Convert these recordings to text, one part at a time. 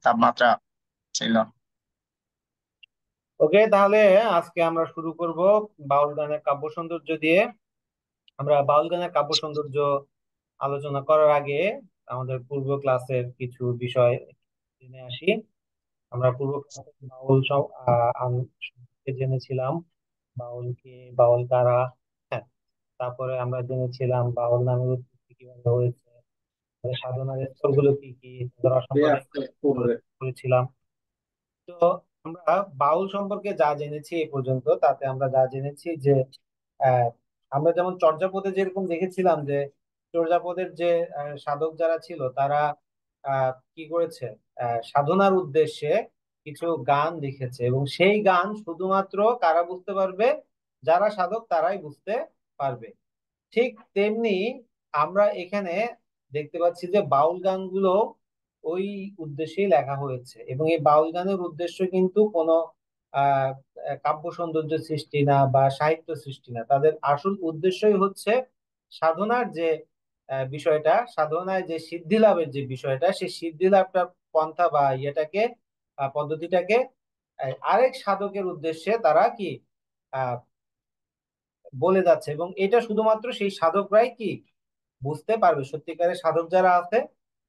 তাপমাত্রা ছিল। ওকে, তাহলে আজকে আমরা শুরু করব বাউল গানের কাব্য সৌন্দর্য দিয়ে। আমরা বাউল গানের কাব্য সৌন্দর্য আলোচনা করার আগে আমাদের পূর্ব ক্লাসের কিছু বিষয় জেনে আসি। আমরা পূর্ব ক্লাসে বাউল সব সম্পর্কে জেনেছিলাম। বাউল কে, বাউল কারা। হ্যাঁ, তারপরে আমরা জেনেছিলাম বাউল নামের উৎপত্তি কিভাবে হয়েছে, তাদের সাধনার স্তরগুলো কি কি, তাদের অসাম্প্রদায়িক করেছিলাম। তো আমরা বাউল সম্পর্কে যা জেনেছি এই পর্যন্ত, তাতে আমরা যা জেনেছি যে আহ, আমরা যেমন চর্যাপদে যেরকম দেখেছিলাম যে চর্যাপদের যে সাধক যারা ছিল তারা কি করেছে, সাধনার উদ্দেশ্যে কিছু গান লিখেছে এবং সেই গান শুধুমাত্র কারা বুঝতে পারবে, যারা সাধক তারাই বুঝতে পারবে। ঠিক তেমনি আমরা এখানে দেখতে পাচ্ছি যে বাউল গানগুলো ওই উদ্দেশ্যেই লেখা হয়েছে এবং এই বাউল গানের উদ্দেশ্য কিন্তু কোনো আহ কাব্য সৌন্দর্য সৃষ্টি না বা সাহিত্য সৃষ্টি না, তাদের আসল উদ্দেশ্যই হচ্ছে সাধনার যে বিষয়টা, সাধনায় যে সিদ্ধি লাভের যে বিষয়টা, সেই সিদ্ধি লাভটার পন্থা বা ইয়েটাকে, পদ্ধতিটাকে আরেক সাধকের উদ্দেশ্যে তারা কি আহ বলে যাচ্ছে এবং এটা শুধুমাত্র সেই সাধকরাই কি বুঝতে পারবে। সত্যিকারের সাধক যারা আছে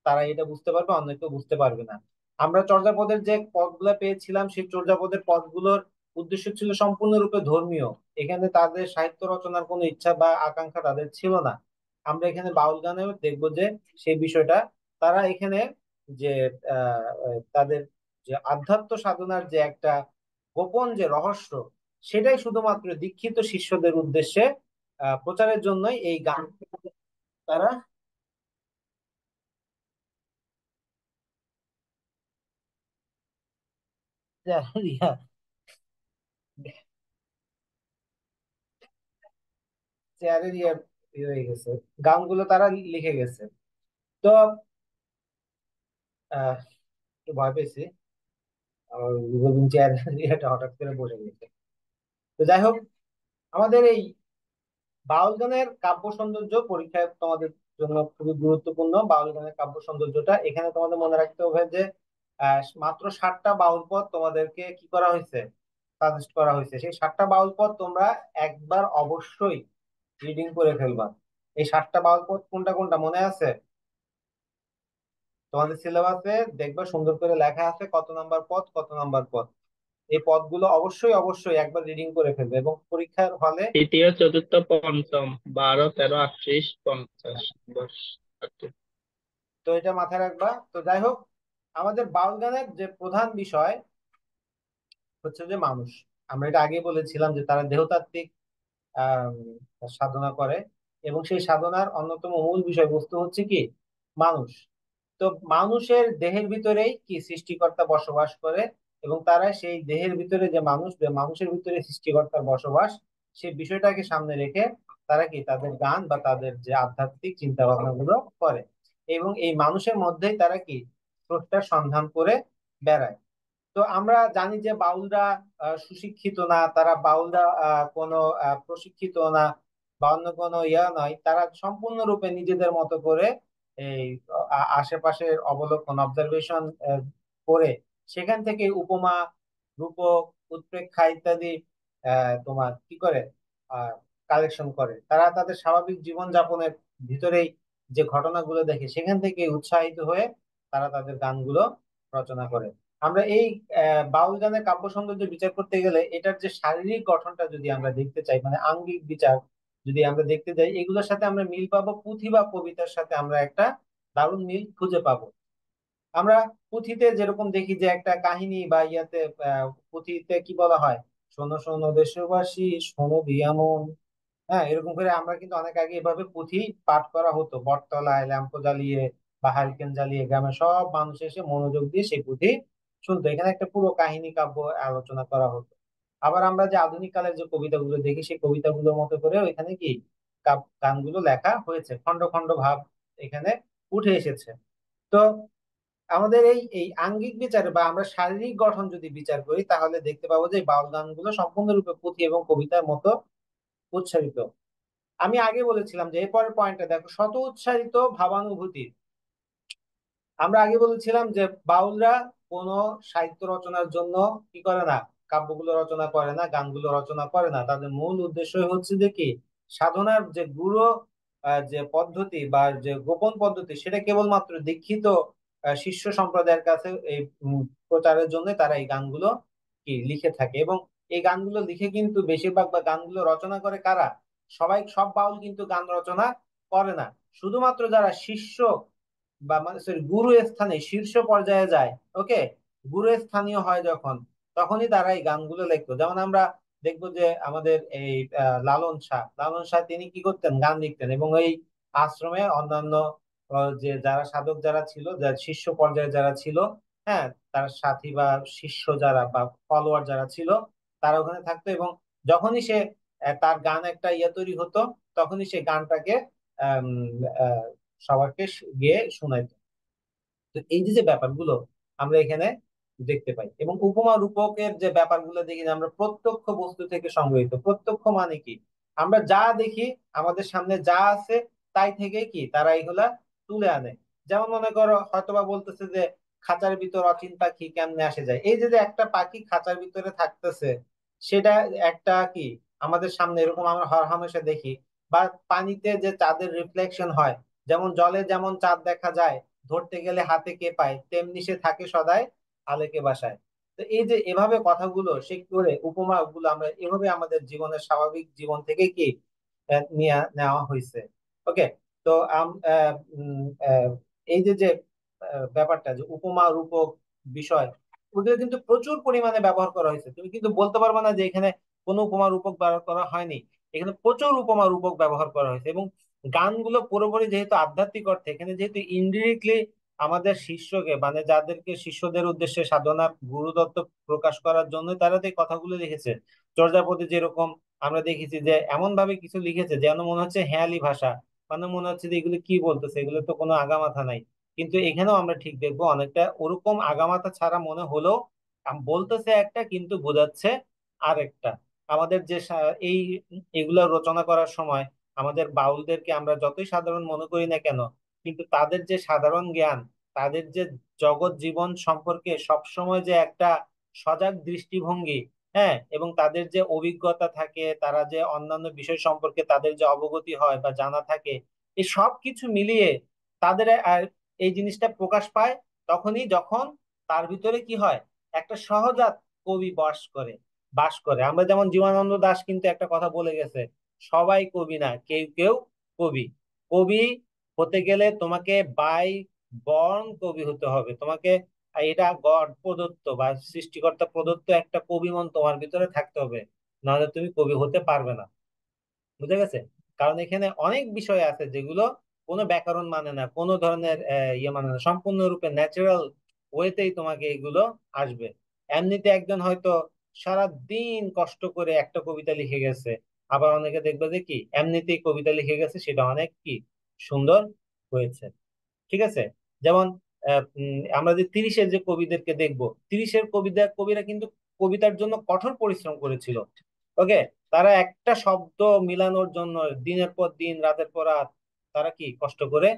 তারা এটা বুঝতে পারবে, অন্য কেউ বুঝতে পারবে না। আমরা চর্যাপদের যে পদগুলো পেয়েছিলাম সেই চর্যাপদের পদগুলোর উদ্দেশ্য ছিল সম্পূর্ণরূপে ধর্মীয়। এখানে তাদের সাহিত্য রচনার কোনো ইচ্ছা বা আকাঙ্ক্ষা তাদের ছিল না। আমরা এখানে বাউল গানেও দেখবো যে সেই বিষয়টা তারা এখানে যে তাদের যে আধ্যাত্ম সাধনার যে একটা গোপন যে রহস্য, সেটাই শুধুমাত্র দীক্ষিত শিষ্যদের উদ্দেশ্যে প্রচারের জন্যই এই গান তারা ইয়া, চেয়ারের ইয়ে হয়ে গেছে, গানগুলো তারা লিখে গেছে। তো আহ একটু ভয় পেয়েছি, আমার রিভলভিং চেয়ার ইয়েটা হঠাৎ করে বসে গেছে। তো যাই হোক, আমাদের এই বাউল গানের কাব্য সৌন্দর্য পরীক্ষায় তোমাদের জন্য খুবই গুরুত্বপূর্ণ। বাউল গানের কাব্য সৌন্দর্যটা এখানে তোমাদের মনে রাখতে হবে যে মাত্র 7টা বাউল পদ তোমাদেরকে কি করা হয়েছে, সাজেস্ট করা হয়েছে। সেই 7টা বাউল পদ তোমরা একবার অবশ্যই রিডিং করে ফেলবা। এই 7টা বাউল পদ কোনটা কোনটা মনে আছে? তোমাদের সিলেবাসে দেখবা সুন্দর করে লেখা আছে কত নাম্বার পদ, কত নাম্বার পদ। এই পদগুলো অবশ্যই অবশ্যই একবার রিডিং করে ফেলবে এবং পরীক্ষার হলে তৃতীয়, চতুর্থ, পঞ্চম, 12, 13, 38, 50, 10, 38। তো এটা মাথায় রাখবা। তো যাই হোক, আমাদের বাউল গানের যে প্রধান বিষয় হচ্ছে যে মানুষ। আমরা এটা আগে বলেছিলাম যে তারা দেহতাত্ত্বিক আহ সাধনা করে এবং সেই সাধনার অন্যতম মূল বিষয়বস্তু হচ্ছে কি মানুষ। তো মানুষের দেহের ভিতরেই কি সৃষ্টিকর্তা বসবাস করে এবং তারা সেই দেহের ভিতরে যে মানুষ, যে মানুষের ভিতরে সৃষ্টিকর্তার বসবাস, সেই বিষয়টাকে সামনে রেখে তারা কি তাদের গান বা তাদের যে আধ্যাত্মিক চিন্তা ভাবনা গুলো করে এবং এই মানুষের মধ্যেই তারা কি স্রষ্টার সন্ধান করে বেড়ায়। তো আমরা জানি যে বাউলরা সুশিক্ষিত না, তারা বাউলরা কোনো প্রশিক্ষিত না বা অন্য কোনো ইয়া নয়, তারা সম্পূর্ণরূপে নিজেদের মতো করে এই আশেপাশের অবলোকন অবজারভেশন করে সেখান থেকে উপমা, রূপক, উৎপ্রেক্ষা ইত্যাদি তোমার কি করে কালেকশন করে। তারা তাদের স্বাভাবিক জীবনযাপনের ভিতরেই যে ঘটনাগুলো দেখে সেখান থেকে উৎসাহিত হয়ে তারা তাদের গানগুলো রচনা করে। আমরা এই বাউল গানের কাব্য সৌন্দর্য বিচার করতে গেলে এটার যে শারীরিক গঠনটা যদি আমরা দেখতে চাই, মানে আঙ্গিক বিচার যদি আমরা দেখতে যাই, এগুলোর সাথে আমরা মিল পাবো পুঁথি বা কবিতার সাথে আমরা একটা দারুণ মিল খুঁজে পাবো। আমরা পুঁথিতে যেরকম দেখি যে একটা কাহিনী বা ইয়াতে পুঁথিতে কি বলা হয়, শোনো শোনো দেশবাসী শোনো দিয়া মন। হ্যাঁ, এরকম করে আমরা কিন্তু অনেক আগে এভাবে পুঁথি পাঠ করা হতো, বটতলায় ল্যাম্প জ্বালিয়ে বা হারিকেন জ্বালিয়ে গ্রামের সব মানুষ এসে মনোযোগ দিয়ে সেই পুঁথি শুনতো। এখানে একটা পুরো কাহিনী কাব্য আলোচনা করা হতো। আবার আমরা যে আধুনিক কালের যে কবিতাগুলো দেখি সেই কবিতাগুলোর মতো করে এখানে কি গানগুলো লেখা হয়েছে, খন্ড খন্ড ভাব এখানে উঠে এসেছে। তো আমাদের এই এই আঙ্গিক বিচারে বা আমরা শারীরিক গঠন যদি বিচার করি তাহলে দেখতে পাবো যে এই বাউল গানগুলো সম্পূর্ণরূপে পুঁথি এবং কবিতার মতো উচ্চারিত। আমি আগে বলেছিলাম যে এরপরের পয়েন্টটা দেখো, শত উচ্চারিত ভাবানুভূতি। আমরা আগে বলেছিলাম যে বাউলরা কোনো সাহিত্য রচনার জন্য কি করে না, কাব্যগুলো রচনা করে না, গানগুলো রচনা করে না। তাদের মূল উদ্দেশ্য হচ্ছে যে কি, সাধনার যে গুরু যে পদ্ধতি বা যে গোপন পদ্ধতি, সেটা কেবলমাত্র দীক্ষিত শিষ্য সম্প্রদায়ের কাছে এই প্রচারের জন্য তারা এই গানগুলো কি লিখে থাকে। এবং এই গানগুলো লিখে কিন্তু বেশিরভাগ বা গানগুলো রচনা করে কারা? সব বাউল কিন্তু গান রচনা করে না। শুধুমাত্র যারা শিষ্য বা মানে সরি গুরু স্থানে শীর্ষ পর্যায়ে যায়, ওকে, গুরু স্থানীয় হয় যখন, তখনই তারা এই গানগুলো লিখতো। যেমন আমরা দেখবো যে আমাদের এই লালন শাহ তিনি কি করতেন, গান লিখতেন। এবং এই আশ্রমে অন্যান্য যে যারা সাধক যারা ছিল, যারা শিষ্য পর্যায়ে যারা ছিল, হ্যাঁ, তার সাথী বা শিষ্য যারা বা ফলোয়ার যারা ছিল, তারা ওখানে থাকতো। এবং যখনই সে তার গান একটা তৈরি হতো, তখনই সে গানটাকে আম, আহ, সবাইকে গিয়ে শোনাইতো। তো এই যে যে ব্যাপারগুলো আমরা এখানে দেখতে পাই। এবং উপমা রূপকের যে ব্যাপারগুলো দেখি যে আমরা প্রত্যক্ষ বস্তু থেকে সংগৃহীত। প্রত্যক্ষ মানে কি, আমরা যা দেখি, আমাদের সামনে যা আছে, তাই থেকে কি তারা এগুলা তুলে আনে। যেমন মনে করো হয়তোবা বলতেছে যে খাঁচার ভিতর অচিন পাখি কেমনে আসে যায়। এই যে যে একটা পাখি খাঁচার ভিতরে থাকতেছে, সেটা একটা কি আমাদের সামনে এরকম আমরা হরহামেশা দেখি। বা পানিতে যে চাঁদের রিফ্লেকশন হয়, যেমন জলে যেমন চাঁদ দেখা যায়, ধরতে গেলে হাতে কে পায়, তেমনি সে থাকে সদাই আলেকে বাসায়। তো এই যে এভাবে কথাগুলো সে করে, উপমা গুলো আমরা এভাবে আমাদের জীবনের স্বাভাবিক জীবন থেকে কি নিয়ে নেওয়া হয়েছে। ওকে। তো এই যে যে ব্যাপারটা যে উপমা রূপক বিষয়, ওগুলো কিন্তু প্রচুর পরিমাণে ব্যবহার করা হয়েছে। তুমি কিন্তু বলতে পারবে না যে এখানে কোনো উপমা রূপক ব্যবহার করা হয়নি। এখানে প্রচুর উপমা রূপক ব্যবহার করা হয়েছে। এবং গানগুলো পুরোপুরি যেহেতু আধ্যাত্মিক অর্থে, এখানে যেহেতু ইনডিরেক্টলি আমাদের শিষ্যকে মানে যাদেরকে শিষ্যদের উদ্দেশ্যে সাধনার গুরুতত্ত্ব প্রকাশ করার জন্য তারা যে কথাগুলো লিখেছে। চর্যাপদে যেরকম আমরা দেখেছি যে এমন ভাবে কিছু লিখেছে যেন মনে হচ্ছে হেয়ালি ভাষা, মানে মনে হচ্ছে যে এগুলো কি বলতেছে, এগুলো তো কোনো আগামাথা নাই। কিন্তু এখানেও আমরা ঠিক দেখবো অনেকটা ওরকম আগামাথা ছাড়া মনে হলেও বলতেছে একটা কিন্তু বোঝাচ্ছে আরেকটা। আমাদের যে এই এগুলা রচনা করার সময় আমাদের বাউলদেরকে আমরা যতই সাধারণ মনে করি না কেন, কিন্তু তাদের যে সাধারণ জ্ঞান, তাদের যে জগৎ জীবন সম্পর্কে সবসময় যে একটা সজাগ দৃষ্টিভঙ্গি, হ্যাঁ, এবং তাদের যে অভিজ্ঞতা থাকে, তারা যে অন্যান্য বিষয় সম্পর্কে তাদের যে অবগতি হয় বা জানা থাকে, এই সব কিছু মিলিয়ে তাদের এই জিনিসটা প্রকাশ পায় তখনই যখন তার ভিতরে কি হয়, একটা সহজাত কবি বাস করে। আমরা যেমন জীবনানন্দ দাশ কিন্তু একটা কথা বলে গেছে, সবাই কবি না, কেউ কেউ কবি। কবি হতে গেলে তোমাকে বাই বর্ণ কবি হতে হবে। তোমাকে এটা গড প্রদত্ত বা সৃষ্টিকর্তা প্রদত্ত একটা কবি মন তোমার ভিতরে থাকতে হবে, নাহলে তুমি কবি হতে পারবে না। বুঝে গেছে? কারণ এখানে অনেক বিষয় আছে যেগুলো কোনো ব্যাকরণ মানে না, কোনো ধরনের মানে না, সম্পূর্ণরূপে ন্যাচারাল ওয়েতেই তোমাকে এগুলো আসবে। এমনিতে একজন হয়তো সারা দিন কষ্ট করে একটা কবিতা লিখে গেছে, আবার অনেকে দেখবে যে কি এমনিতেই কবিতা লিখে গেছে, সেটা অনেক কি সুন্দর হয়েছে। ঠিক আছে? যেমন আমরা যে তিরিশের যে কবিদেরকে দেখবো, তিরিশের কবিরা কিন্তু কবিতার জন্য কঠোর পরিশ্রম করেছিল। ওকে। তারা একটা শব্দ মিলানোর জন্য দিনের পর দিন, রাতের পর রাত তারা কি কষ্ট করে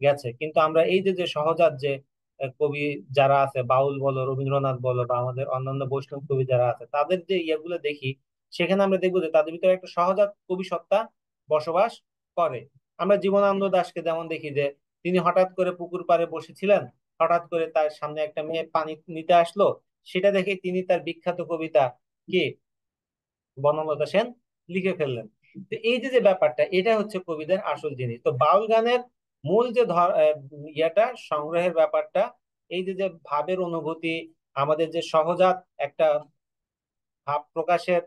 গেছে। কিন্তু আমরা এই যে যে সহজাত যে কবি যারা আছে, বাউল বলো, রবীন্দ্রনাথ বলো, বা আমাদের অন্যান্য বৈষ্ণব কবি যারা আছে, তাদের যে ইয়েগুলো দেখি, সেখানে আমরা দেখবো যে তাদের ভিতরে একটা সহজাত কবি সত্তা বসবাস করে। আমরা জীবনানন্দ দাশকে যেমন দেখি যে তিনি হঠাৎ করে পুকুর পাড়ে বসেছিলেন, হঠাৎ করে তার সামনে একটা মেয়ে পানি নিতে আসলো, সেটা দেখে তিনি তার বিখ্যাত কবিতা কি বনলতা সেন লিখে ফেললেন। তো এই যে যে ব্যাপারটা, এটা হচ্ছে কবিদের আসল জিনিস। তো বাউল গানের মূল যে ইয়াটা সংগ্রহের ব্যাপারটা, এই যে যে ভাবের অনুভূতি, আমাদের যে সহজাত একটা ভাব প্রকাশের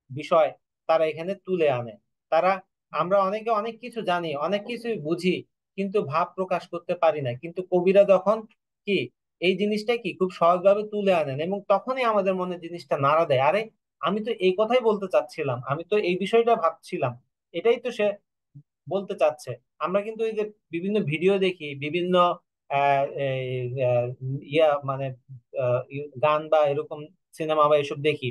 বিষয় তারা এখানে তুলে আনে। তারা, আমরা অনেকে অনেক কিছু জানি, অনেক কিছু বুঝি, কিন্তু ভাব প্রকাশ করতে পারি না। কিন্তু কবিরা যখন কি এই জিনিসটা কি খুব সহজভাবে তুলে আনেন, এবং তখনই আমাদের মনে জিনিসটা নাড়া দেয়, আরে আমি তো এই কথাই বলতে চাচ্ছিলাম, আমি তো এই বিষয়টা ভাবছিলাম, এটাই তো সে বলতে চাচ্ছে। আমরা কিন্তু এই যে বিভিন্ন ভিডিও দেখি, বিভিন্ন এই, মানে গান বা এরকম সিনেমা বা এসব দেখি,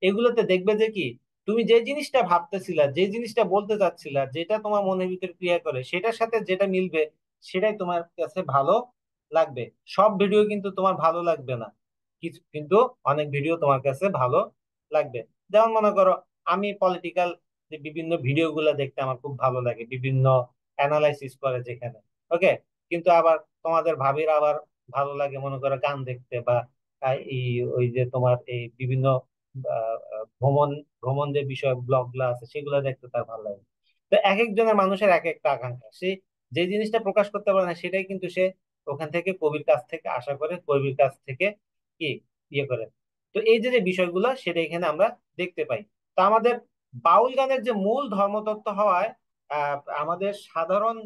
এগুলোতে দেখবে যে কি তুমি যে জিনিসটা ভাবতেছিলা, যে জিনিসটা বলতে চাচ্ছিলা, যেটা তোমার মনের ভিতরে ক্রিয়া করে, সেটার সাথে যেটা মিলবে সেটাই তোমার কাছে ভালো লাগবে। সব ভিডিও কিন্তু তোমার ভালো লাগবে না, কিছু কিন্তু অনেক ভিডিও তোমার কাছে ভালো লাগবে। যেমন মনে করো, আমি পলিটিক্যাল যে বিভিন্ন ভিডিও গুলা দেখতে আমার খুব ভালো লাগে, বিভিন্ন অ্যানালাইসিস করে যেখানে, ওকে। কিন্তু আবার তোমাদের ভাবির আবার ভালো লাগে মনে করো গান দেখতে, বা এই ওই যে তোমার এই বিভিন্ন ভ্রমণ ভ্রমণ যে বিষয় ব্লগ গুলো আছে সেগুলো দেখতে তার ভালো লাগে। তো এক একজনের মানুষের এক একটা আকাঙ্ক্ষা, সে যে জিনিসটা প্রকাশ করতে পারে না সেটাই কিন্তু সে ওখান থেকে কবির কাছ থেকে আশা করে, কবির কাছ থেকে কি ইয়ে করে। তো এই যে যে বিষয়গুলো সেটা এখানে আমরা দেখতে পাই। তো আমাদের বাউল গানের যে মূল ধর্মতত্ত্ব হওয়ায় আমাদের সাধারণ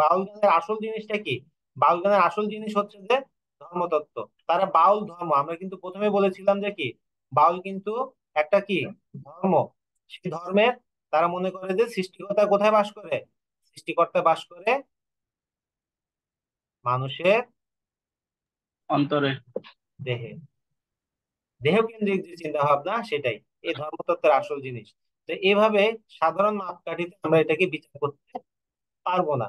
বাউল গানের আসল জিনিসটা কি? বাউল গানের আসল জিনিস হচ্ছে যে ধর্মতত্ত্ব। তারা বাউল ধর্ম, আমরা কিন্তু প্রথমে বলেছিলাম যে কি, বাউল কিন্তু একটা কি ধর্ম। সেই ধর্মের তারা মনে করে যে সৃষ্টিকর্তা কোথায় বাস করে? সৃষ্টিকর্তা বাস করে মানুষের অন্তরে। দেহে। দেহ কেন্দ্রিক যে চিন্তা ভাবনা সেটাই এই ধর্মতত্ত্বের আসল জিনিস। তো এভাবে সাধারণ মাপকাঠিতে আমরা এটাকে বিচার করতে পারবো না।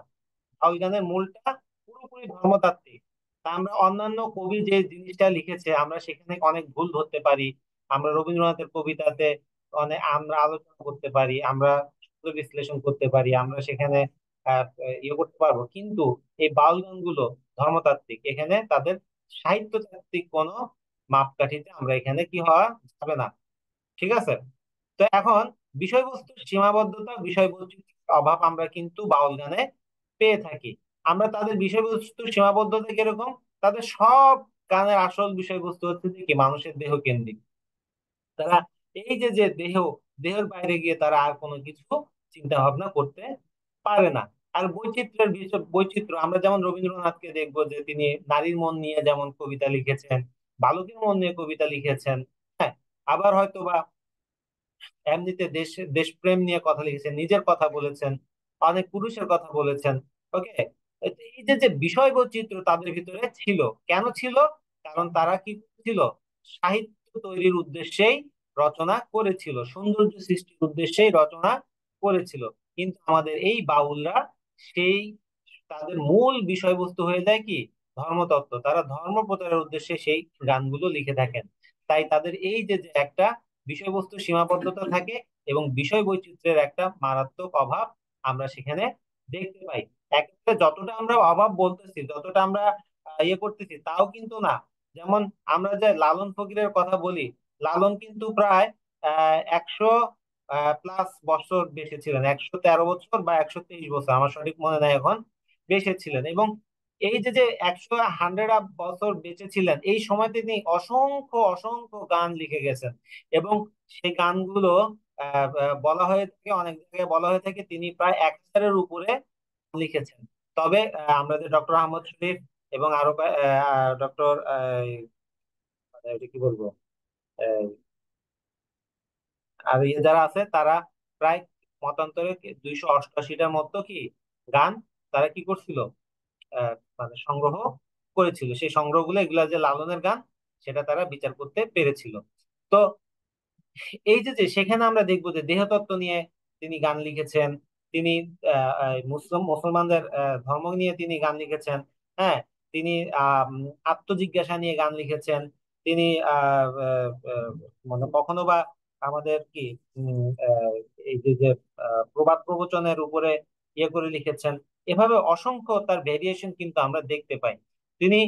অজ্ঞানের মূলটা পুরোপুরি ধর্মতাত্ত্বিক। তা আমরা অন্যান্য কবি যে জিনিসটা লিখেছে আমরা সেখানে অনেক ভুল ধরতে পারি। আমরা রবীন্দ্রনাথের কবিতাতে অনেক আমরা আলোচনা করতে পারি, আমরা শব্দ বিশ্লেষণ করতে পারি, আমরা সেখানে আহ ইয়ে করতে পারবো। কিন্তু এই বাউল গানগুলো ধর্মতাত্ত্বিক, এখানে তাদের সাহিত্যতাত্ত্বিক কোনো মাপকাঠিতে আমরা এখানে কি হওয়া যাবে না। ঠিক আছে? তো এখন বিষয়বস্তুর সীমাবদ্ধতা, বিষয়বস্তুর অভাব আমরা কিন্তু বাউল গানে পেয়ে থাকি। আমরা তাদের বিষয়বস্তুর সীমাবদ্ধতা কিরকম? তাদের সব গানের আসল বিষয়বস্তু হচ্ছে যে কি মানুষের দেহ কেন্দ্রিক। তারা এই যে যে দেহের বাইরে গিয়ে তারা আর কোনো কিছু চিন্তা ভাবনা করতে পারে না। আর বৈচিত্র্যের বিষয় বৈচিত্র্য, আমরা যেমন রবীন্দ্রনাথকে দেখবো যে তিনি নারীর মন নিয়ে যেমন কবিতা লিখেছেন, বালকের মন নিয়ে কবিতা লিখেছেন। হ্যাঁ, আবার হয়তো বা এমনিতে দেশপ্রেম নিয়ে কথা লিখেছেন, নিজের কথা বলেছেন, অনেক পুরুষের কথা বলেছেন। ওকে। এই যে যে বিষয় বৈচিত্র্য তাদের ভিতরে ছিল, কেন ছিল? কারণ তারা কি ছিল? সাহিত্য তৈরির উদ্দেশ্যেই রচনা করেছিল, সৌন্দর্য সৃষ্টির উদ্দেশ্যেই রচনা করেছিল। কিন্তু আমাদের এই বাউলরা সেই তাদের মূল বিষয়বস্তু হয়ে যায় কি ধর্মতত্ত্ব, তারা ধর্ম প্রচারের উদ্দেশ্যে সেই গানগুলো লিখে থাকেন। তাই তাদের এই যে যে একটা বিষয়বস্তু সীমাবদ্ধতা থাকে এবং বিষয় বৈচিত্র্যের একটা মারাত্মক অভাব আমরা সেখানে দেখতে পাই। একেবারে যতটা আমরা অভাব বলতেছি, যতটা আমরা ইয়ে করতেছি তাও কিন্তু না। যেমন আমরা যে লালন ফকিরের কথা বলি, লালন কিন্তু প্রায় 100 প্লাস বছর বেঁচে ছিলেন, 113 বছর বা 123 বছর, আমার সঠিক মনে নাই এখন, বেঁচে ছিলেন। এবং এই যে যে 100 বছর বেঁচে ছিলেন, এই সময় তিনি অসংখ্য অসংখ্য গান লিখে গেছেন। এবং সেই গানগুলো বলা হয়ে থাকে, অনেক জায়গায় বলা হয়ে থাকে তিনি প্রায় 1000-এর উপরে লিখেছেন। তবে আমাদের ডক্টর আহমদ শরীফ এবং আরো ডক্টর এটা কি বলবো, আহ, আর ইয়ে যারা আছে তারা প্রায় মতান্তরে 288টার মতো কি গান তারা কি করছিল, মানে সংগ্রহ করেছিল। সেই সংগ্রহগুলো এগুলা যে লালনের গান সেটা তারা বিচার করতে পেরেছিল। তো এই যে যে সেখানে আমরা দেখবো যে দেহতত্ত্ব নিয়ে তিনি গান লিখেছেন। তিনি মুসলমানদের ধর্ম নিয়ে তিনি গান লিখেছেন। হ্যাঁ, তিনি আত্মজিজ্ঞাসা নিয়ে গান লিখেছেন। তিনি মানে কখনো বা আমাদের কি এই যে যে প্রবাদ প্রবচনের উপরে ইয়ে করে লিখেছেন। এভাবে অসংখ্য তার ভেরিয়েশন কিন্তু আমরা দেখতে পাই। তিনি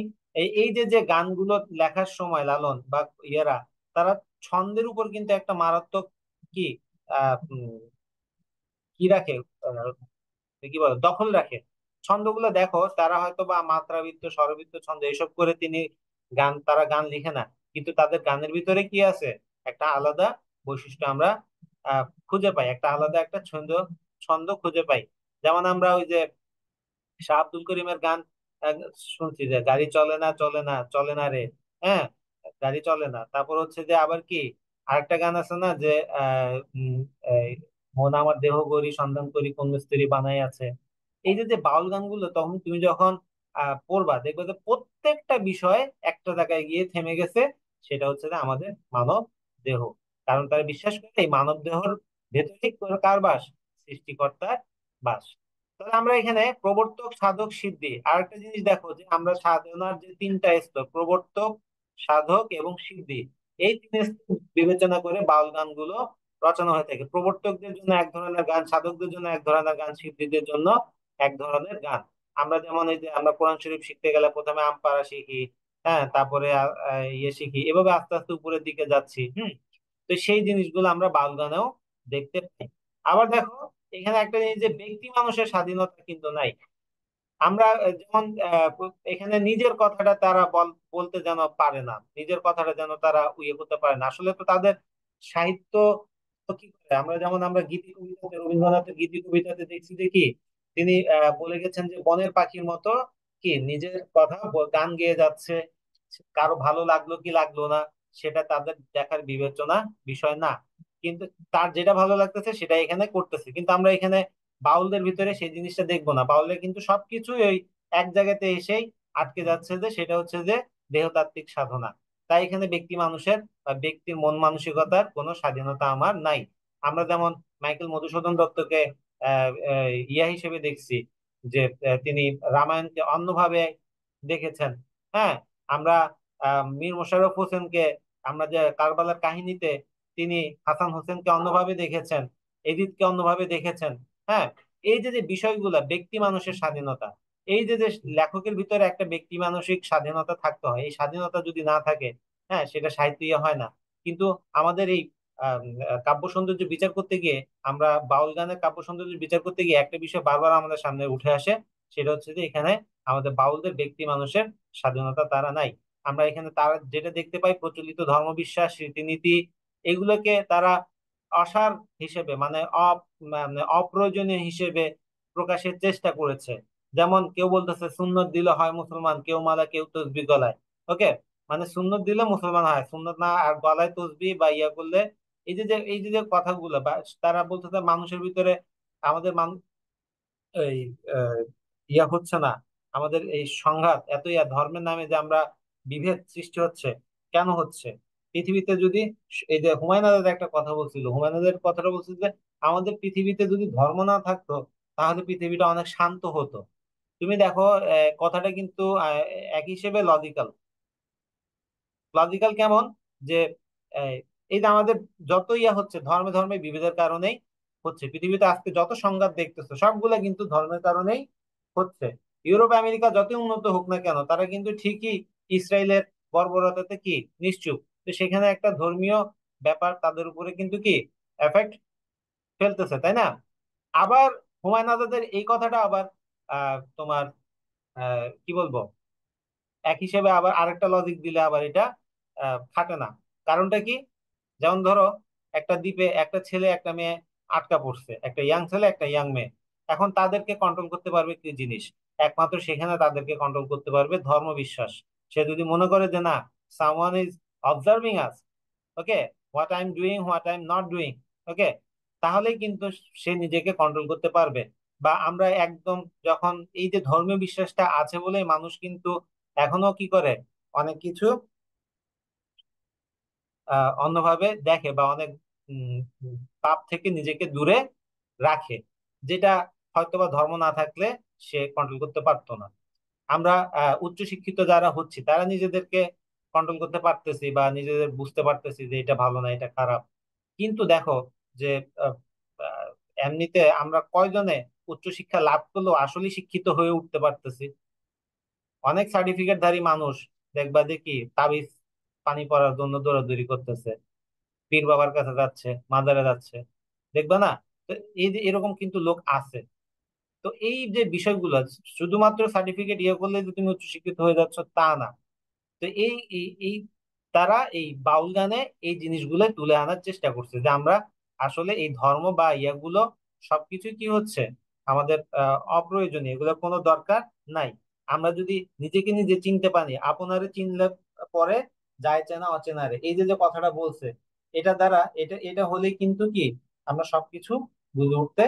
এই যে যে গানগুলো লেখার সময় লালন বা ইয়েরা, তারা ছন্দের উপর কিন্তু একটা মারাত্মক কি কি রাখে, আহ, কি বলে দখল রাখে। ছন্দগুলো দেখো, তারা হয়তো বা মাত্রাবৃত্ত স্বরবৃত্ত ছন্দ এসব করে তিনি তারা গান লিখে না। কিন্তু তাদের গানের ভিতরে কি আছে? একটা আলাদা বৈশিষ্ট্য আমরা খুঁজে পাই, একটা আলাদা একটা ছন্দ ছন্দ খুঁজে পাই। যেমন আমরা ওই যে শাহ আব্দুল করিমের গান আহ, শুনছি যে গাড়ি চলে না চলে না চলে না রে। হ্যাঁ, গাড়ি চলে না। তারপর হচ্ছে যে আবার কি আরেকটা গান আছে না যে এই, মন আমার দেহ গড়ি সন্ধান করি কোন মিস্ত্রি বানাই আছে। এই যে যে বাউল গানগুলো তখন তুমি যখন পড়বা দেখবে যে প্রত্যেকটা বিষয় একটা জায়গায় গিয়ে থেমে গেছে। সেটা হচ্ছে যে আমাদের মানব দেহ। কারণ তারা বিশ্বাস করে এই মানব দেহর ভেতরেই কার বাস? সৃষ্টিকর্তার বাস। তাহলে আমরা এখানে প্রবর্তক, সাধক, সিদ্ধি, আরেকটা জিনিস দেখো যে আমরা সাধনার যে তিনটা স্তর, প্রবর্তক, সাধক এবং সিদ্ধি, এই তিন স্তর বিবেচনা করে বাউল গানগুলো রচনা হয়ে থাকে। প্রবর্তকদের জন্য এক ধরনের গান, সাধকদের জন্য এক ধরনের গান, সিদ্ধিদের জন্য এক ধরনের গান। আমরা যেমন এই যে আমরা কোরআন শরীফ শিখতে গেলে প্রথমে আম পাড়া শিখি, হ্যাঁ, তারপরে ইয়ে শিখি, এভাবে আস্তে আস্তে উপরের দিকে যাচ্ছি। তো সেই জিনিসগুলো আমরা বাউল গানেও দেখতে পাই। আবার দেখো, এখানে একটা জিনিস যে ব্যক্তি মানুষের স্বাধীনতা কিন্তু নাই। আমরা যেমন এখানে নিজের কথাটা তারা বলতে যেন পারে না, নিজের কথাটা যেন তারা ইয়ে করতে পারে না। আসলে তো তাদের সাহিত্য তো কি করে, আমরা যেমন আমরা গীতি কবিতাতে, রবীন্দ্রনাথের গীতি কবিতাতে দেখছি যে কি তিনি বলে গেছেন যে বনের পাখির মতো কি নিজের কথা গান গেয়ে যাচ্ছে, কারো ভালো লাগলো কি লাগলো না সেটা তাদের দেখার বিবেচনা বিষয় না। কিন্তু তার যেটা ভালো লাগতেছে সেটা এখানে করতেছে। কিন্তু আমরা এখানে বাউলদের ভিতরে সেই জিনিসটা দেখবো না। বাউলদের কিন্তু সবকিছুই ওই এক জায়গাতে এসেই আটকে যাচ্ছে, যে সেটা হচ্ছে যে দেহতাত্ত্বিক সাধনা। তাই এখানে ব্যক্তি মানুষের বা ব্যক্তির মন মানসিকতার কোনো স্বাধীনতা আমার নাই। আমরা যেমন মাইকেল মধুসূদন দত্তকে ইয়া হিসেবে দেখছি, যে তিনি রামায়ণকে অন্যভাবে দেখেছেন। হ্যাঁ, আমরা মীর মোশাররফ হোসেনকে, আমরা যে কারবালার কাহিনীতে তিনি হাসান হোসেনকে অন্যভাবে দেখেছেন, এজিদকে অন্যভাবে দেখেছেন। হ্যাঁ, এই যে যে বিষয়গুলা ব্যক্তি মানুষের স্বাধীনতা, এই যে যে লেখকের ভিতরে একটা ব্যক্তি মানসিক স্বাধীনতা থাকতে হয়, এই স্বাধীনতা যদি না থাকে, হ্যাঁ, সেটা সাহিত্যীয় হয় না। কিন্তু আমাদের এই কাব্য সৌন্দর্য বিচার করতে গিয়ে, আমরা বাউল গানের কাব্য সৌন্দর্য বিচার করতে গিয়ে একটা বিষয় বারবার আমাদের সামনে উঠে আসে, সেটা হচ্ছে যে এখানে আমাদের বাউলদের ব্যক্তি মানুষের স্বাধীনতা তারা নাই। আমরা এখানে তারা যেটা দেখতে পাই, প্রচলিত ধর্মবিশ্বাস, রীতিনীতি, এগুলোকে তারা অসার হিসেবে, মানে মানে অপ্রয়োজনীয় হিসেবে প্রকাশের চেষ্টা করেছে। যেমন কেউ বলতেছে সুন্নত দিলে হয় মুসলমান, কেউ মালা, কেউ তসবি গলায়। ওকে, মানে সুন্নত দিলে মুসলমান হয়, সুন্নত না আর গলায় তসবি বা ইয়া করলে, এই যে কথাগুলো, বা তারা বলতেছে মানুষের ভিতরে আমাদের এই আহ, ইয়া হচ্ছে না, আমাদের এই সংঘাত এত, ইয়া ধর্মের নামে যে আমরা বিভেদ সৃষ্টি হচ্ছে, কেন হচ্ছে? পৃথিবীতে যদি এই যে হুমায়ুন আজাদ একটা কথা বলছিল, হুমায়ুন আজাদের কথাটা বলছিল যে আমাদের পৃথিবীতে যদি ধর্ম না থাকতো তাহলে পৃথিবীটা অনেক শান্ত হতো। তুমি দেখো, কথাটা কিন্তু এক হিসেবে লজিক্যাল। লজিক্যাল কেমন? যে আহ, এই যে আমাদের যত ইয়া হচ্ছে ধর্মে ধর্মে বিভেদের কারণেই হচ্ছে। পৃথিবীতে আজকে যত সংঘাত দেখতেছো সবগুলা কিন্তু ধর্মের কারণেই হচ্ছে। ইউরোপ আমেরিকা যত উন্নত হোক না কেন, তারা কিন্তু ঠিকই ইসরায়েলের বর্বরতাতে কি নিশ্চুপ। তো সেখানে একটা ধর্মীয় ব্যাপার তাদের উপরে কিন্তু কি এফেক্ট ফেলতেছে, তাই না? আবার হুমায়ুন আজাদের এই কথাটা আবার তোমার কি বলবো, এক হিসেবে আবার আরেকটা লজিক দিলে আবার এটা খাটে না। কারণটা কি? যেমন ধরো, একটা দ্বীপে একটা ছেলে একটা মেয়ে আটকা পড়ছে, একটা ইয়াং ছেলে একটা ইয়াং মেয়ে। এখন তাদেরকে কন্ট্রোল করতে পারবে কি জিনিস? একমাত্র সেখানে তাদেরকে কন্ট্রোল করতে পারবে ধর্মবিশ্বাস। সে যদি মনে করে যে না, someone is observing us, okay, what I am doing, what I am not doing, okay, তাহলেই কিন্তু সে নিজেকে কন্ট্রোল করতে পারবে। বা আমরা একদম যখন এই যে ধর্মীয় বিশ্বাসটা আছে বলে মানুষ কিন্তু এখনো কি করে, অনেক কিছু অন্যভাবে দেখে, বা অনেক উম, উম, পাপ থেকে নিজেকে দূরে রাখে, যেটা হয়তোবা ধর্ম না থাকলে সে কন্ট্রোল করতে পারতো না। আমরা উচ্চশিক্ষিত যারা হচ্ছি তারা নিজেদেরকে কন্ট্রোল করতে পারতেছি, বা নিজেদের বুঝতে পারতেছি যে এটা ভালো না এটা খারাপ। কিন্তু দেখো যে আহ, আহ, এমনিতে আমরা কয়জনে উচ্চশিক্ষা লাভ করলেও আসলে শিক্ষিত হয়ে উঠতে পারতেছি? অনেক সার্টিফিকেটধারী মানুষ দেখবা দেখি তাবিজ পানি পড়ার জন্য দৌড়াদৌড়ি করতেছে, পীর বাবার কাছে যাচ্ছে, মাজারে যাচ্ছে, দেখবা না? তো এই যে এরকম কিন্তু লোক আছে। তো এই যে বিষয়গুলো, শুধুমাত্র সার্টিফিকেট ইয়ে করলে যে তুমি উচ্চশিক্ষিত হয়ে যাচ্ছ তা না। তো এই তারা এই বাউল গানে এই জিনিসগুলো তুলে আনার চেষ্টা করছে, যে আমরা আসলে এই ধর্ম বা ইয়াগুলো সবকিছু কি হচ্ছে আমাদের অপ্রয়োজনীয়, এগুলো কোনো দরকার নাই। আমরা যদি নিজেকে নিজে চিনতে পারি, আপনারে চিনলে পরে যায় চেনা অচেনারে, এই যে যে কথাটা বলছে, এটা দ্বারা এটা এটা হলেই কিন্তু কি আমরা সবকিছু বুঝে উঠতে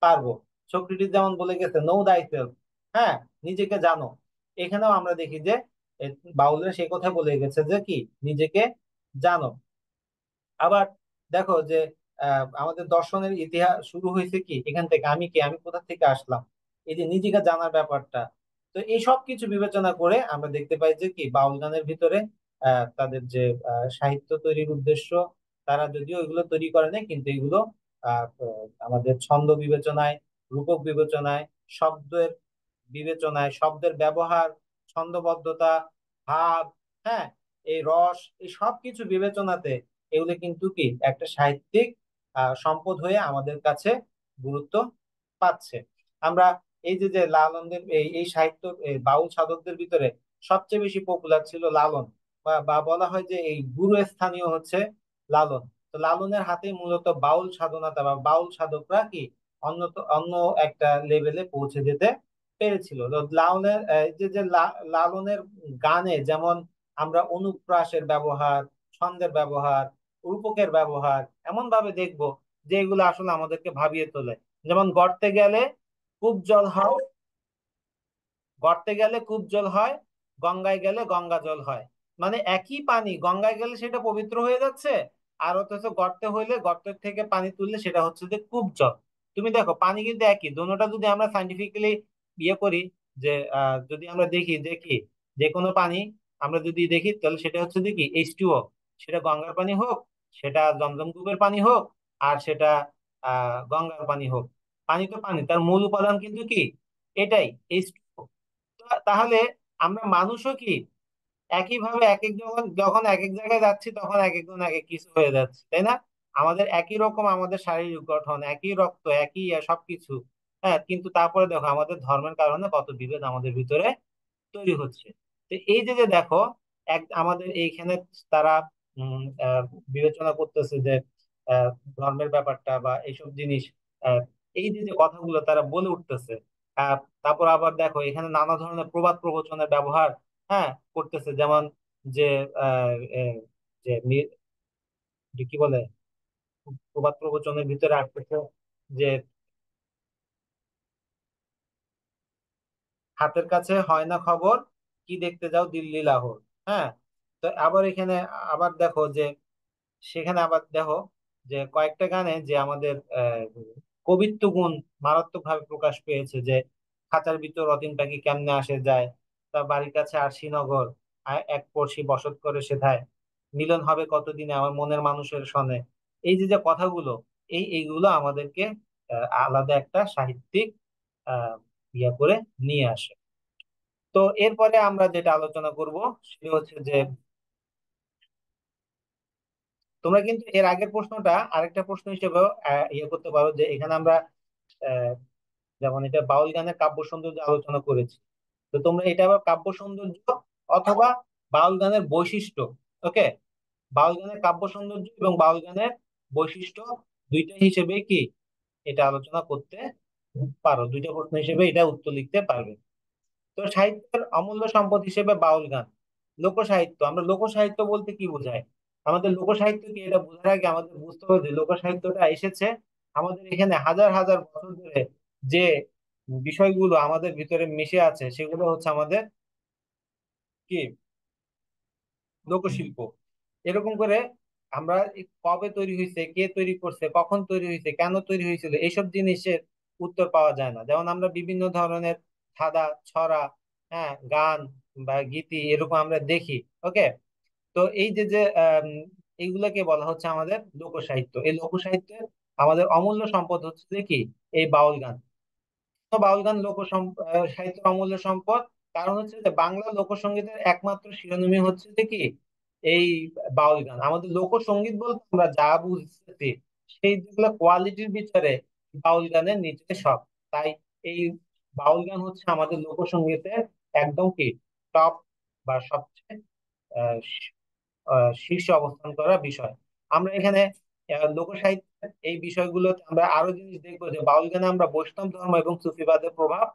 পারবো। সক্রেটিস যেমন বলে গেছে নো দাই সেলফ, হ্যাঁ, নিজেকে জানো। এখানেও আমরা দেখি যে এ, বাউলরা সেই কথা বলে গেছে যে কি নিজেকে জানো। আবার দেখো যে আমাদের দর্শনের ইতিহাস শুরু হয়েছে কি এখান থেকে, আমি কে, আমি কোথা থেকে আসলাম। এই যে নিজেকে জানার ব্যাপারটা। তো এই সব কিছু বিবেচনা করে আমরা দেখতে পাই যে কি বাউল গানের ভিতরে তাদের যে সাহিত্য তৈরির উদ্দেশ্য, তারা যদিও এগুলো তৈরি করে নাই, কিন্তু এগুলো আমাদের ছন্দ বিবেচনায়, রূপক বিবেচনায়, শব্দের বিবেচনায়, শব্দের ব্যবহার, ছন্দবদ্ধতা, ভাব, হ্যাঁ, এই রস, এই সব কিছু বিবেচনাতে এগুলো কিন্তু কি একটা সাহিত্যিক সম্পদ হয়ে আমাদের কাছে গুরুত্ব পাচ্ছে। আমরা এই যে যে লালনদের এই এই সাহিত্য, এই বাউল সাধকদের ভিতরে সবচেয়ে বেশি পপুলার ছিল লালন, বা বলা হয় যে এই গুরু স্থানীয় হচ্ছে লালন। তো লালনের হাতে মূলত বাউল সাধনাটা বা বাউল সাধকরা কি অন্য অন্য একটা লেভেলে পৌঁছে যেতে পেরেছিল। তো লালনের এই যে যে লালনের গানে যেমন আমরা অনুপ্রাসের ব্যবহার, ছন্দের ব্যবহার, রূপকের ব্যবহার এমন ভাবে দেখবো যে এগুলো আসলে আমাদেরকে ভাবিয়ে তোলে। যেমন গর্তে গেলে কূপ জল হয়, গর্তে গেলে কূপ জল হয়, গঙ্গায় গেলে গঙ্গা জল হয়। মানে একই পানি, গঙ্গায় গেলে সেটা পবিত্র হয়ে যাচ্ছে, আর অথচ গর্তে হইলে গর্তের থেকে পানি তুললে সেটা হচ্ছে যে কূপ জল। তুমি দেখো পানি কিন্তু একই, দুটোটা যদি আমরা সাইন্টিফিক্যালি ইয়ে করি, যে যদি আমরা দেখি যে কি যে কোনো পানি আমরা যদি দেখি তাহলে সেটা হচ্ছে যে কি H2O। সেটা গঙ্গার পানি হোক, সেটা জমজম কূপের পানি হোক, আর সেটা গঙ্গার পানি হোক, পানি তো পানি, তার মূল উপাদান কিন্তু কি এটাই, H2O। তাহলে আমরা মানুষও কি একইভাবে এক এক যখন যখন এক এক জায়গায় যাচ্ছি তখন এক একজন এক এক কিছু হয়ে যাচ্ছে, তাই না? আমাদের একই রকম, আমাদের শারীরিক গঠন একই, রক্ত একই, সবকিছু, হ্যাঁ, কিন্তু তারপরে দেখো আমাদের ধর্মের কারণে কত বিভেদ আমাদের ভিতরে তৈরি হচ্ছে। তো এই যে যে দেখো আমাদের এইখানে তারা উম আহ, বিবেচনা করতেছে যে আহ, ধর্মের ব্যাপারটা বা এইসব জিনিস, আহ, এই যে যে কথাগুলো তারা বলে উঠতেছে। আহ, তারপর আবার দেখো এখানে নানা ধরনের প্রবাদ প্রবচনের ব্যবহার, হ্যাঁ, করতেছে। যেমন যে আহ, আহ, যে যে কি বলে, প্রবাদ প্রবচনের ভিতরে আসতেছে যে হাতের কাছে হয় না খবর, কি দেখতে যাও দিল্লি লাহোর। হ্যাঁ, তো আবার এখানে আবার দেখো যে সেখানে আবার দেখো যে কয়েকটা গানে যে আমাদের কবিত্ব গুণ মারাত্মক ভাবে প্রকাশ পেয়েছে। যে খাঁচার ভিতর অতীন পাখি কেমনে আসে যায়, তার বাড়ির কাছে আর শ্রীনগর, এক পড়শি বসত করে সেথায়, মিলন হবে কতদিনে আমার মনের মানুষের সনে। এই যে যে কথাগুলো, এইগুলো আমাদেরকে আলাদা একটা সাহিত্যিক আহ ইয়া করে নিয়ে আসে। তো এরপরে আমরা যেটা আলোচনা করব সেটা হচ্ছে যে তোমরা কিন্তু এর আগের প্রশ্নটা আরেকটা প্রশ্ন হিসেবেও ইয়ে করতে পারো, যে এখানে আমরা আহ, যেমন এটা বাউল গানের কাব্য সৌন্দর্য আলোচনা করেছি। তো তোমরা এটা আবার কাব্য সৌন্দর্য অথবা বাউল গানের বৈশিষ্ট্য, ওকে, বাউল গানের কাব্য সৌন্দর্য এবং বাউল গানের বৈশিষ্ট্য দুইটা হিসেবে কি এটা আলোচনা করতে পারো, দুইটা প্রশ্ন হিসেবে এটা উত্তর লিখতে পারবে। তো সাহিত্যের অমূল্য সম্পদ হিসেবে বাউল গান, লোকসাহিত্য। আমরা লোকসাহিত্য বলতে কি বোঝায়? আমাদের লোকসাহিত্য কি এটা বোঝার আগে আমাদের বুঝতে হবে যে লোকসাহিত্যটা এসেছে আমাদের এখানে হাজার হাজার বছর ধরে। যে বিষয়গুলো আমাদের ভিতরে মিশে আছে সেগুলো হচ্ছে আমাদের কি লোকশিল্প। এরকম করে আমরা কবে তৈরি হয়েছে, কে তৈরি করছে, কখন তৈরি হয়েছে, কেন তৈরি হয়েছিল, এইসব জিনিসের উত্তর পাওয়া যায় না। যেমন আমরা বিভিন্ন ধরনের ধাঁধা, ছড়া, হ্যাঁ, গান বা গীতি এরকম আমরা দেখি, ওকে। তো এই যে যে এইগুলাকে বলা হচ্ছে আমাদের লোকসাহিত্য। এই লোকসাহিত্যের আমাদের অমূল্য সম্পদ হচ্ছে যে কি এই বাউল গান। তো বাউল গান সাহিত্যের অমূল্য সম্পদ, কারণ হচ্ছে যে বাংলা লোকসঙ্গীতের একমাত্র শিরোনামই হচ্ছে যে কি এই বাউল গান। আমাদের লোকসঙ্গীত বলতে আমরা যা বুঝতেছি সেই যেগুলো কোয়ালিটির বিচারে বাউল গানের নিচে সব। তাই এই বাউল গান হচ্ছে আমাদের লোকসঙ্গীতের একদম কি টপ বা সবচেয়ে আহ, শীর্ষে অবস্থান করা বিষয়। আমরা এখানে লোকসাহিত্যের এই বিষয়গুলোতে আমরা আরো জিনিস দেখবো যে বাউল গানে আমরা বৈষ্ণব ধর্ম এবং সুফিবাদের প্রভাব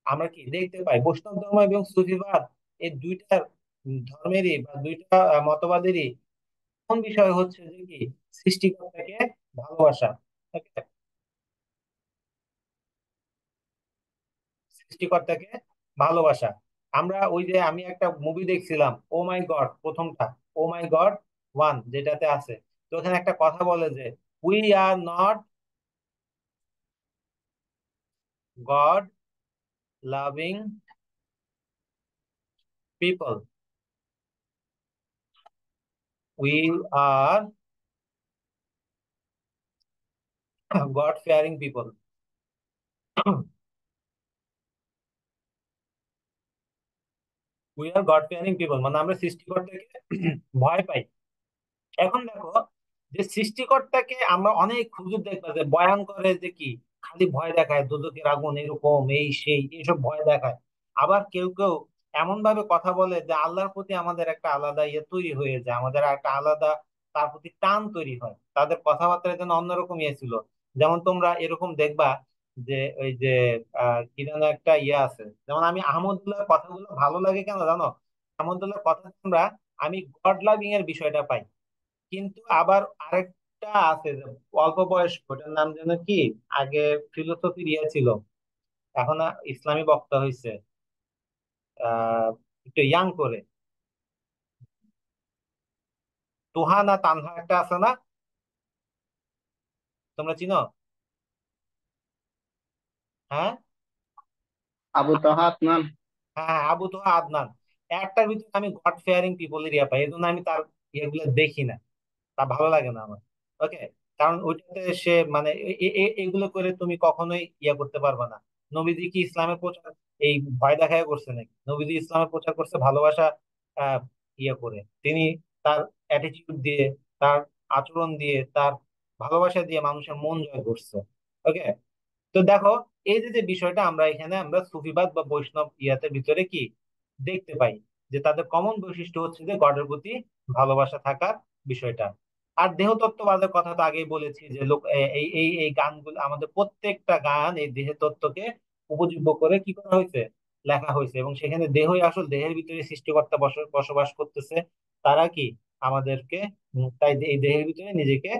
আমরা কি দেখতে পাই। বৈষ্ণব ধর্ম এবং সুফিবাদ এই দুইটার ধর্মেরই বা দুইটা মতবাদেরই কোন বিষয় হচ্ছে যে কি সৃষ্টিকর্তাকে ভালোবাসা, okay? সৃষ্টিকর্তাকে ভালোবাসা। আমরা ওই যে আমি একটা মুভি দেখছিলাম ও মাই গড, প্রথমটা ও মাই গড ওয়ান যেটাতে আছে, তো ওখানে একটা কথা বলে যে we are not god, loving people, we are god fearing people. We are god fearing people মানে আমরা সৃষ্টিকর্তাকে ভয় পাই। এখন দেখো, যে সৃষ্টিকর্তাকে আমরা অনেক হুজুর দেখবা যে বয়ান করে যে কি খালি ভয় দেখায়, দোজখের আগুন এরকম এই সেই এইসব ভয় দেখায়। আবার কেউ কেউ এমন ভাবে কথা বলে যে আল্লাহর প্রতি আমাদের একটা আলাদা ইয়ে তৈরি হয়ে যায়, আমাদের একটা আলাদা তার প্রতি টান তৈরি হয়, তাদের কথাবার্তা যেন অন্যরকম ইয়ে ছিল। যেমন তোমরা এরকম দেখবা যে ওই যে কি যেন একটা ইয়ে আছে, যেমন আমি আহমদুল্লাহর কথাগুলো ভালো লাগে কেন জানো? আহমদুল্লাহর কথা আমরা আমি গড লাভিং এর বিষয়টা পাই। কিন্তু আবার আরেকটা আছে যে অল্প বয়স, ওটার নাম যেন কি, আগে ফিলোসফির ইয়ে ছিল, এখন ইসলামী বক্তা হয়েছে, একটু ইয়াং করে, তুহা না তানহা একটা আছে না, তোমরা চিনো? হ্যাঁ, আবু তাহাত নাম। হ্যাঁ হ্যাঁ, আবু তোহা আদনান। একটার ভিতরে আমি গড ফেয়ারিং পিপলের ইয়ে পাই, এই জন্য আমি তার ইয়েগুলো দেখি না, তা ভালো লাগে না আমার। ওকে, কারণ ওইটাতে সে মানে এগুলো করে তুমি কখনোই ইয়ে করতে পারবে না। নবীজি কি ইসলামের প্রচার এই ভয় দেখায় করছে নাকি? নবীজি ইসলামের প্রচার করছে ভালোবাসা আহ ইয়ে করে। তিনি তার অ্যাটিটিউড দিয়ে, তার আচরণ দিয়ে, তার ভালোবাসা দিয়ে মানুষের মন জয় করছে। ওকে, তো দেখো, এই যে যে বিষয়টা আমরা এখানে আমরা সুফিবাদ বা বৈষ্ণব ইয়াতে ভিতরে কি দেখতে পাই, যে তাদের কমন বৈশিষ্ট্য হচ্ছে যে গডের প্রতি ভালোবাসা থাকার বিষয়টা। আর দেহতত্ত্ববাদের কথা তো আগেই বলেছি যে লোক এই এই এই গানগুলো, আমাদের প্রত্যেকটা গান এই দেহ তত্ত্বকে উপজীব্য করে কি করা হয়েছে, লেখা হয়েছে। এবং সেখানে দেহই আসল, দেহের ভিতরে সৃষ্টিকর্তা বসবাস করতেছে। তারা কি আমাদেরকে তাই এই দেহের ভিতরে নিজেকে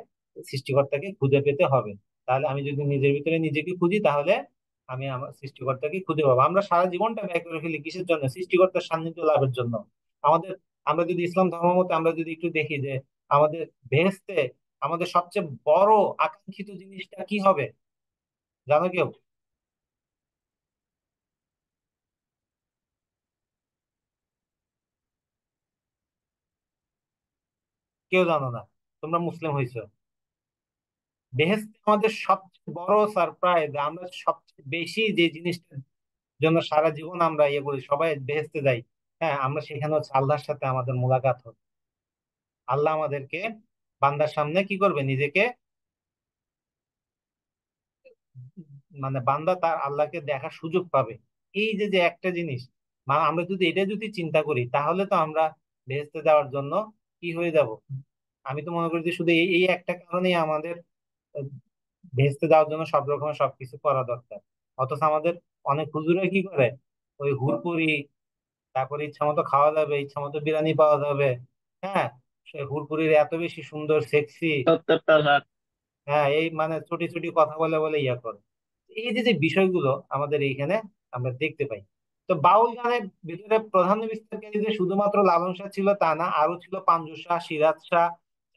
সৃষ্টিকর্তাকে খুঁজে পেতে হবে। তাহলে আমি যদি নিজের ভিতরে নিজেকে খুঁজি, তাহলে আমি আমার সৃষ্টিকর্তাকে খুঁজে পাবো। আমরা সারা জীবনটা ব্যয় করে ফেলি কিসের জন্য? সৃষ্টিকর্তার সান্নিধ্য লাভের জন্য। আমাদের, আমরা যদি ইসলাম ধর্ম মতে আমরা যদি একটু দেখি যে আমাদের বেহেশতে আমাদের সবচেয়ে বড় আকাঙ্ক্ষিত জিনিসটা কি হবে, জানো কেউ? কেউ জানো না? তোমরা মুসলিম হয়েছো। বেহেশতে আমাদের সবচেয়ে বড় সারপ্রাইজ, আমরা সবচেয়ে বেশি যে জিনিসটার জন্য সারা জীবন আমরা ইয়ে করি, সবাই বেহেশতে যাই, হ্যাঁ, আমরা সেখানে হচ্ছে আল্লাহর সাথে আমাদের মোলাকাত হবে। আল্লাহ আমাদেরকে বান্দার সামনে কি করবে, নিজেকে মানে বান্দা তার আল্লাহকে দেখার সুযোগ পাবে। এই যে যে একটা জিনিস, মানে আমরা যদি এটা যদি চিন্তা করি, তাহলে তো আমরা ভেস্তে যাওয়ার জন্য কি হয়ে যাব। আমি তো মনে করি যে শুধু এই এই একটা কারণেই আমাদের আহ, ভেস্তে যাওয়ার জন্য সব রকমের সবকিছু করা দরকার। অথচ আমাদের অনেক হুজুরে কি করে, ওই হুড়পুরি, তারপরে ইচ্ছা মতো খাওয়া যাবে, ইচ্ছা মতো বিরিয়ানি পাওয়া যাবে, হ্যাঁ, সে হুড়পুরির এত বেশি সুন্দর সেক্সি, 70টা ঘাট। হ্যাঁ, এই মানে ছোটি ছোটি কথা বলে বলে ইয়া করে। এই যে যে বিষয়গুলো আমাদের এইখানে আমরা দেখতে পাই। তো বাউল গানের ভিতরে প্রাধান্য বিস্তারকারী যে শুধুমাত্র লালন শাহ ছিল তা না, আরো ছিল পাঞ্জু শাহ, সিরাজ শাহ,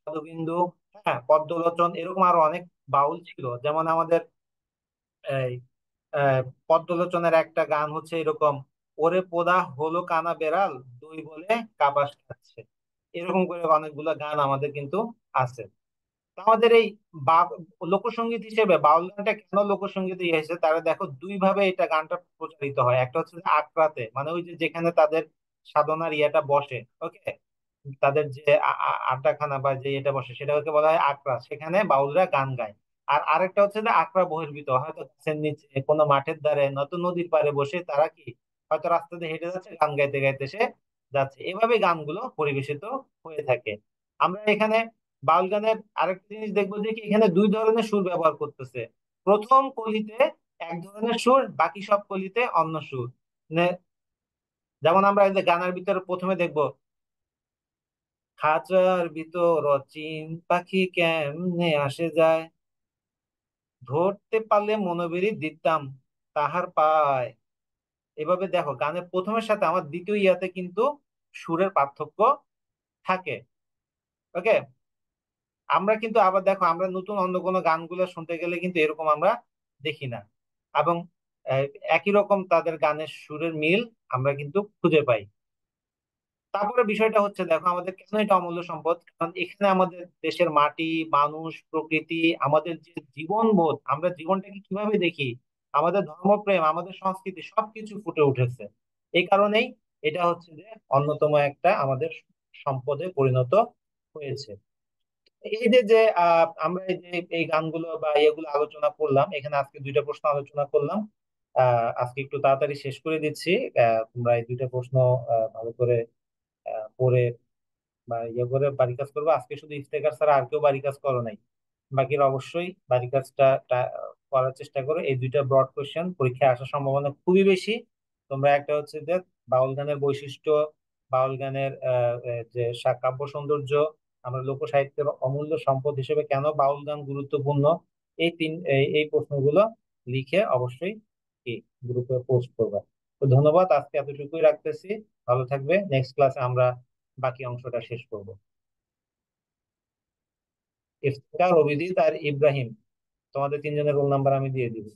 সাধুবিন্দু, হ্যাঁ, পদ্মলোচন, এরকম আরো অনেক বাউল ছিল। যেমন আমাদের এই পদ্মলোচনের একটা গান হচ্ছে এরকম: ওরে পোদা হলো কানা বেড়াল, দই বলে কাপাস খাচ্ছে। এরকম করে অনেকগুলো গান আমাদের কিন্তু আছে। আমাদের এই বা লোকসঙ্গীত হিসেবে বাউল গানটা কেন লোকসঙ্গীত ইয়ে হয়েছে, তারা দেখো দুই ভাবে এটা গানটা প্রচারিত হয়। একটা হচ্ছে যে আখড়াতে, মানে ওই যে যেখানে তাদের সাধনার ইয়েটা বসে, ওকে, তাদের যে আড্ডাখানা বা যে এটা বসে সেটাকে বলা হয় আখড়া, সেখানে বাউলরা গান গায়। আর আরেকটা হচ্ছে যে আখড়া বহির্ভূত, হয়তো গাছের নিচে কোনো মাঠের ধারে নয়তো নদীর পাড়ে বসে তারা কি হয়তো রাস্তা দিয়ে হেঁটে যাচ্ছে, গান গাইতে গাইতে সে যাচ্ছে। এভাবে গানগুলো পরিবেশিত হয়ে থাকে। আমরা এখানে বাউল গানের আরেকটা জিনিস দেখবো যে কি এখানে দুই ধরনের সুর ব্যবহার করতেছে। প্রথম কলিতে এক ধরনের সুর, বাকি সব কলিতে অন্য সুর। মানে যেমন আমরা এই যে গানের ভিতরে প্রথমে দেখবো, খাঁচার ভিতর অচিন পাখি কেমনে আসে যায়, ধরতে পারলে মনোবেরি দিতাম তাহার পায়। এভাবে দেখো গানের প্রথমের সাথে আমার দ্বিতীয় ইয়াতে কিন্তু সুরের পার্থক্য থাকে। ওকে, আমরা কিন্তু আবার দেখো আমরা নতুন অন্য কোনো গানগুলো শুনতে গেলে কিন্তু এরকম আমরা দেখি না। এবং আহ, একই রকম তাদের গানের সুরের মিল আমরা কিন্তু খুঁজে পাই। তারপরে বিষয়টা হচ্ছে, দেখো আমাদের কেন এটা অমূল্য সম্পদ, কারণ এখানে আমাদের দেশের মাটি, মানুষ, প্রকৃতি, আমাদের যে জীবনবোধ, আমরা জীবনটাকে কিভাবে দেখি, আমাদের ধর্মপ্রেম, আমাদের সংস্কৃতি সবকিছু ফুটে উঠেছে। এই কারণেই এটা হচ্ছে যে অন্যতম একটা আমাদের সম্পদে পরিণত হয়েছে। এই যে যে আমরা এই যে এই গানগুলো বা এগুলো আলোচনা করলাম, এখানে আজকে দুইটা প্রশ্ন আলোচনা করলাম। আজকে একটু তাড়াতাড়ি শেষ করে দিচ্ছি। তোমরা এই দুইটা প্রশ্ন ভালো করে পড়ে বা ইয়ে করে বাড়ি কাজ করবো। আজকে শুধু ইফতেখার ছাড়া আর কেউ বাড়ি কাজ করো নাই, বাকিরা অবশ্যই বাড়ি কাজটা করার চেষ্টা করো। এই দুইটা ব্রড কোশ্চেন পরীক্ষায় আসার সম্ভাবনা খুবই বেশি। তোমরা একটা হচ্ছে যে বাউল গানের বৈশিষ্ট্য, বাউল গানের যে কাব্য সৌন্দর্য, আমরা লোক সাহিত্যের অমূল্য সম্পদ হিসেবে কেন বাউল গান গুরুত্বপূর্ণ, এই প্রশ্নগুলো লিখে অবশ্যই কি গ্রুপে পোস্ট করবা। তো ধন্যবাদ, আজকে এতটুকুই রাখতেছি। ভালো থাকবে, নেক্সট ক্লাসে আমরা বাকি অংশটা শেষ করব। ইফতেখার, অভিজিৎ আর ইব্রাহিম, তোমাদের তিনজনের রোল নাম্বার আমি দিয়ে দিব।